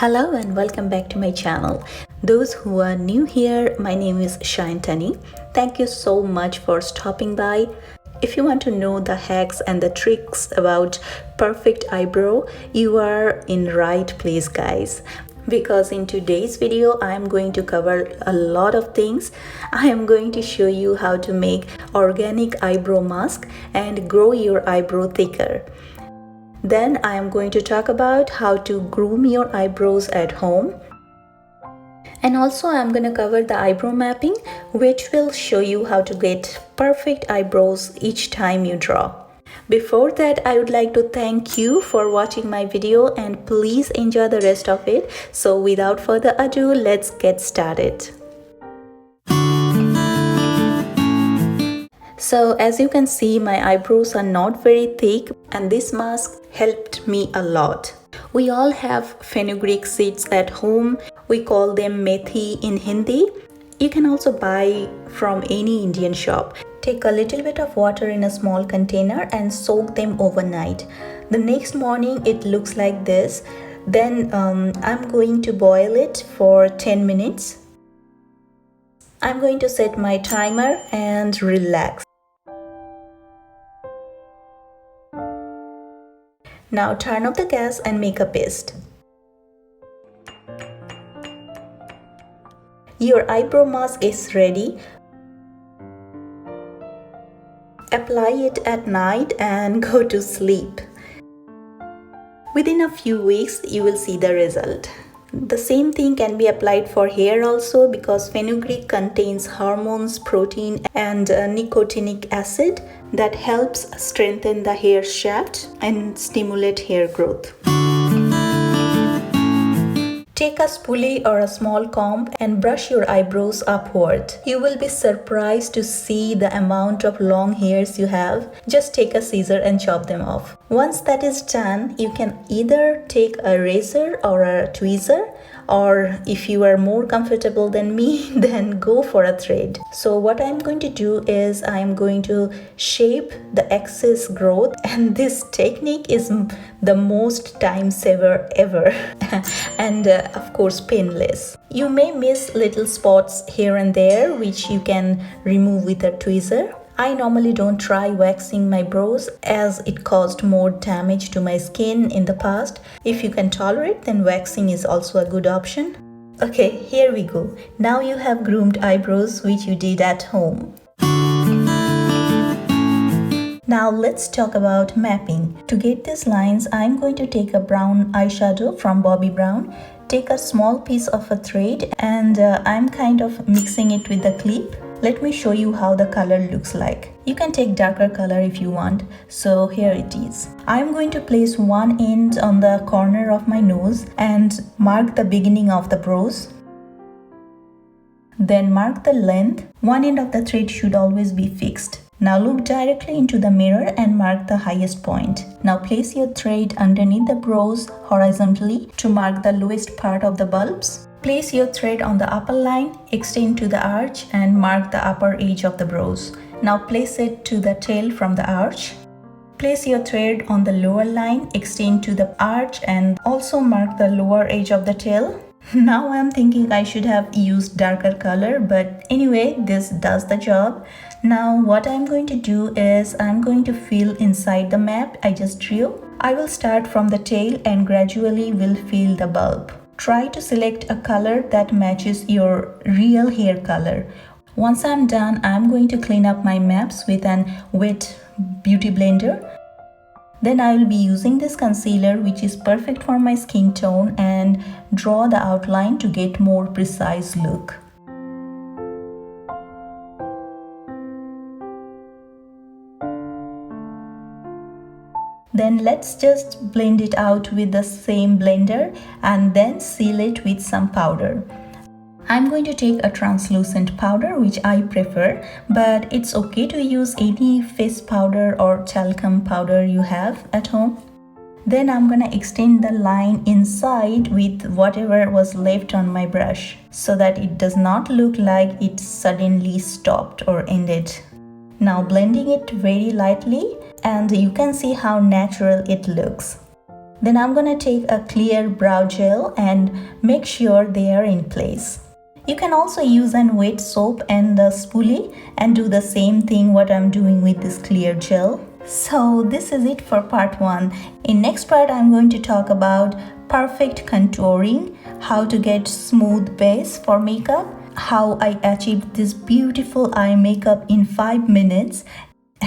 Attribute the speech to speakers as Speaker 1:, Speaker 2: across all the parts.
Speaker 1: Hello and welcome back to my channel. Those who are new here, my name is Tawny. Thank you so much for stopping by. If you want to know the hacks and the tricks about perfect eyebrow, you are in right place, guys. Because in today's video, I am going to cover a lot of things. I am going to show you how to make organic eyebrow mask and grow your eyebrow thicker. Then I am going to talk about how to groom your eyebrows at home. And also I'm going to cover the eyebrow mapping, which will show you how to get perfect eyebrows each time you draw. Before that, I would like to thank you for watching my video and please enjoy the rest of it. So without further ado, let's get started. So as you can see, my eyebrows are not very thick and this mask helped me a lot. We all have fenugreek seeds at home. We call them methi in Hindi. You can also buy from any Indian shop. Take a little bit of water in a small container and soak them overnight. The next morning it looks like this. Then I'm going to boil it for 10 minutes. I'm going to set my timer and relax. Now turn off the gas and make a paste. Your eyebrow mask is ready. Apply it at night and go to sleep. Within a few weeks, you will see the result. The same thing can be applied for hair also because fenugreek contains hormones, protein and nicotinic acid that helps strengthen the hair shaft and stimulate hair growth. Take a spoolie or a small comb and brush your eyebrows upward. You will be surprised to see the amount of long hairs you have. Just take a scissor and chop them off. Once that is done, you can either take a razor or a tweezer, or if you are more comfortable than me, then go for a thread. So what I'm going to do is I'm going to shape the excess growth, and this technique is the most time saver ever and of course painless. You may miss little spots here and there which you can remove with a tweezer. I normally don't try waxing my brows as it caused more damage to my skin in the past. If you can tolerate, then waxing is also a good option. Okay, here we go. Now you have groomed eyebrows which you did at home. Now let's talk about mapping. To get these lines, I'm going to take a brown eyeshadow from Bobbi Brown. Take a small piece of a thread and I'm kind of mixing it with the clip. Let me show you how the color looks like. You can take darker color if you want. So here it is. I'm going to place one end on the corner of my nose and mark the beginning of the brows. Then mark the length. One end of the thread should always be fixed. Now look directly into the mirror and mark the highest point. Now place your thread underneath the brows horizontally to mark the lowest part of the bulbs. Place your thread on the upper line, extend to the arch and mark the upper edge of the brows. Now place it to the tail from the arch. Place your thread on the lower line, extend to the arch and also mark the lower edge of the tail. Now I'm thinking I should have used darker color, but anyway, this does the job. Now what I'm going to do is I'm going to fill inside the map I just drew. I will start from the tail and gradually will fill the bulb. Try to select a color that matches your real hair color. Once I'm done, I'm going to clean up my maps with an wet beauty blender. Then I will be using this concealer which is perfect for my skin tone and draw the outline to get more precise look. Then let's just blend it out with the same blender and then seal it with some powder. I'm going to take a translucent powder which I prefer, but it's okay to use any face powder or talcum powder you have at home. Then I'm gonna extend the line inside with whatever was left on my brush so that it does not look like it suddenly stopped or ended. Now blending it very lightly and you can see how natural it looks. Then I'm gonna take a clear brow gel and make sure they are in place. You can also use an wet soap and the spoolie and do the same thing what I'm doing with this clear gel. So this is it for part 1. In next part I'm going to talk about perfect contouring, how to get smooth base for makeup, how I achieved this beautiful eye makeup in 5 minutes,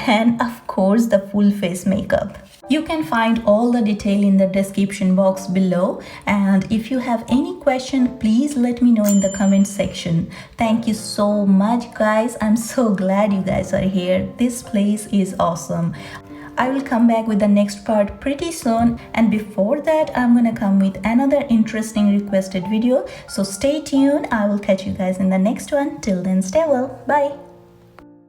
Speaker 1: and of course the full face makeup. You can find all the detail in the description box below, and if you have any question, please let me know in the comment section. Thank you so much guys. I'm so glad you guys are here. This place is awesome. I will come back with the next part pretty soon, and before that I'm gonna come with another interesting requested video, so stay tuned. I will catch you guys in the next one. Till then, stay well. Bye.